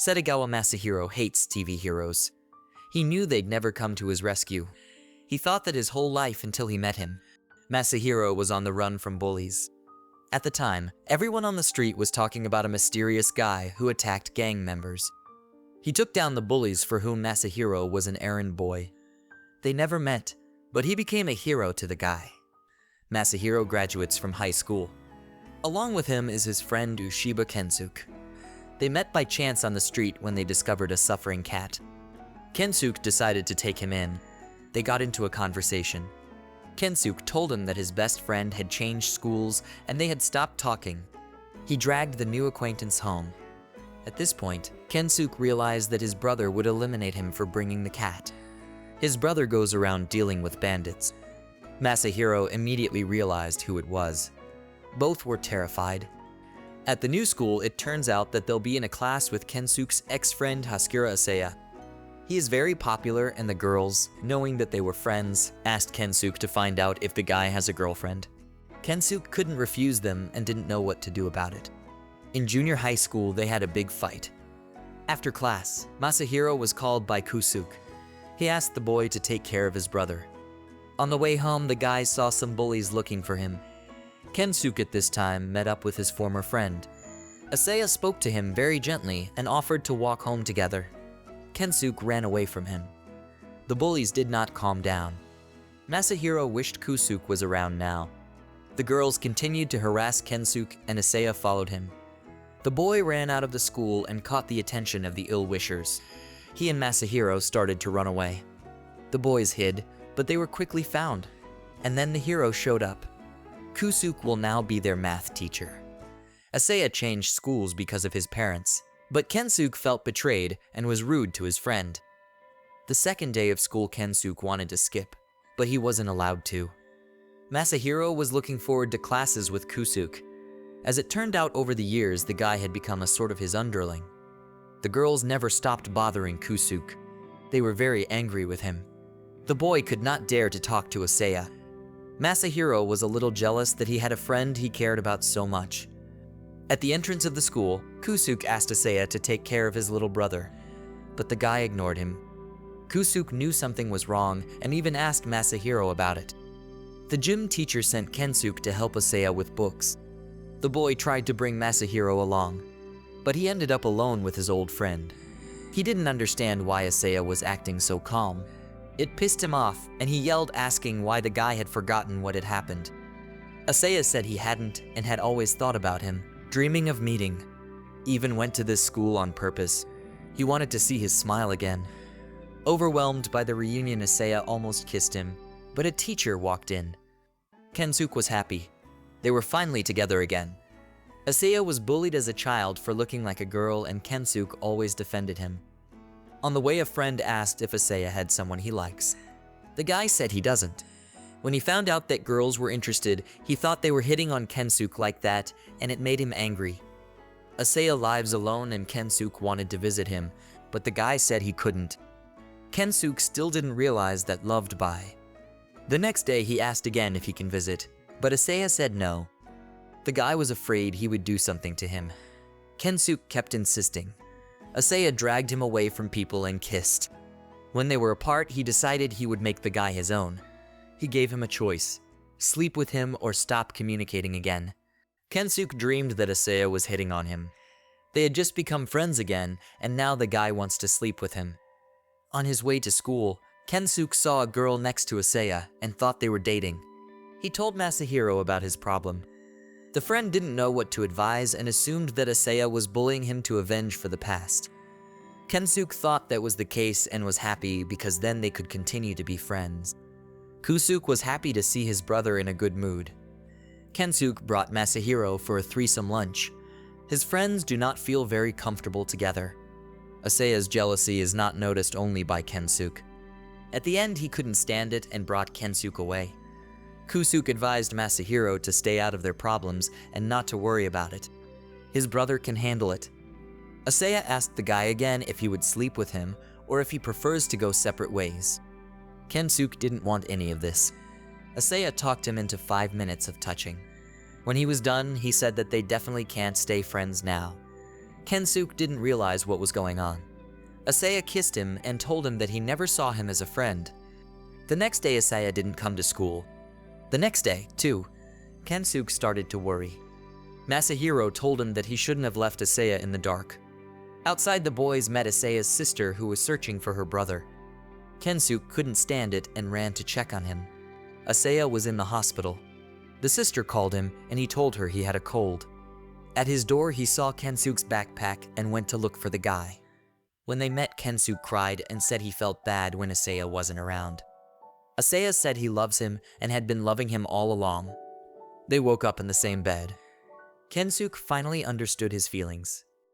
Setagawa Masahiro hates TV heroes. He knew they'd never come to his rescue. He thought that his whole life until he met him. Masahiro was on the run from bullies. At the time, everyone on the street was talking about a mysterious guy who attacked gang members. He took down the bullies for whom Masahiro was an errand boy. They never met, but he became a hero to the guy. Masahiro graduates from high school. Along with him is his friend Ushiba Kensuke. They met by chance on the street when they discovered a suffering cat. Kensuke decided to take him in. They got into a conversation. Kensuke told him that his best friend had changed schools and they had stopped talking. He dragged the new acquaintance home. At this point, Kensuke realized that his brother would eliminate him for bringing the cat. His brother goes around dealing with bandits. Masahiro immediately realized who it was. Both were terrified. At the new school, it turns out that they'll be in a class with Kensuke's ex-friend Hasekura Asaya. He is very popular and the girls, knowing that they were friends, asked Kensuke to find out if the guy has a girlfriend. Kensuke couldn't refuse them and didn't know what to do about it. In junior high school, they had a big fight. After class, Masahiro was called by Kusuke. He asked the boy to take care of his brother. On the way home, the guy saw some bullies looking for him. Kensuke at this time met up with his former friend. Asaya spoke to him very gently and offered to walk home together. Kensuke ran away from him. The bullies did not calm down. Masahiro wished Kusuke was around now. The girls continued to harass Kensuke and Asaya followed him. The boy ran out of the school and caught the attention of the ill-wishers. He and Masahiro started to run away. The boys hid, but they were quickly found. And then the hero showed up. Kusuke will now be their math teacher. Asaya changed schools because of his parents, but Kensuke felt betrayed and was rude to his friend. The second day of school, Kensuke wanted to skip, but he wasn't allowed to. Masahiro was looking forward to classes with Kusuke. As it turned out, over the years, the guy had become a sort of his underling. The girls never stopped bothering Kusuke. They were very angry with him. The boy could not dare to talk to Asaya. Masahiro was a little jealous that he had a friend he cared about so much. At the entrance of the school, Kusuke asked Asaya to take care of his little brother, but the guy ignored him. Kusuke knew something was wrong and even asked Masahiro about it. The gym teacher sent Kensuke to help Asaya with books. The boy tried to bring Masahiro along, but he ended up alone with his old friend. He didn't understand why Asaya was acting so calm. It pissed him off, and he yelled, asking why the guy had forgotten what had happened. Asaya said he hadn't and had always thought about him, dreaming of meeting. Even went to this school on purpose. He wanted to see his smile again. Overwhelmed by the reunion, Asaya almost kissed him, but a teacher walked in. Kensuke was happy. They were finally together again. Asaya was bullied as a child for looking like a girl, and Kensuke always defended him. On the way, a friend asked if Asaya had someone he likes. The guy said he doesn't. When he found out that girls were interested, he thought they were hitting on Kensuke like that, and it made him angry. Asaya lives alone and Kensuke wanted to visit him, but the guy said he couldn't. Kensuke still didn't realize that loved by. The next day, he asked again if he can visit, but Asaya said no. The guy was afraid he would do something to him. Kensuke kept insisting. Asaya dragged him away from people and kissed. When they were apart, he decided he would make the guy his own. He gave him a choice: sleep with him or stop communicating again. Kensuke dreamed that Asaya was hitting on him. They had just become friends again, and now the guy wants to sleep with him. On his way to school, Kensuke saw a girl next to Asaya and thought they were dating. He told Masahiro about his problem. The friend didn't know what to advise and assumed that Asaya was bullying him to avenge for the past. Kensuke thought that was the case and was happy because then they could continue to be friends. Kusuke was happy to see his brother in a good mood. Kensuke brought Masahiro for a threesome lunch. His friends do not feel very comfortable together. Asaya's jealousy is not noticed only by Kensuke. At the end, he couldn't stand it and brought Kensuke away. Kusuke advised Masahiro to stay out of their problems and not to worry about it. His brother can handle it. Asaya asked the guy again if he would sleep with him or if he prefers to go separate ways. Kensuke didn't want any of this. Asaya talked him into 5 minutes of touching. When he was done, he said that they definitely can't stay friends now. Kensuke didn't realize what was going on. Asaya kissed him and told him that he never saw him as a friend. The next day, Asaya didn't come to school. The next day, too, Kensuke started to worry. Masahiro told him that he shouldn't have left Asaya in the dark. Outside, the boys met Asaya's sister, who was searching for her brother. Kensuke couldn't stand it and ran to check on him. Asaya was in the hospital. The sister called him and he told her he had a cold. At his door, he saw Kensuke's backpack and went to look for the guy. When they met, Kensuke cried and said he felt bad when Asaya wasn't around. Asaya said he loves him and had been loving him all along. They woke up in the same bed. Kensuke finally understood his feelings.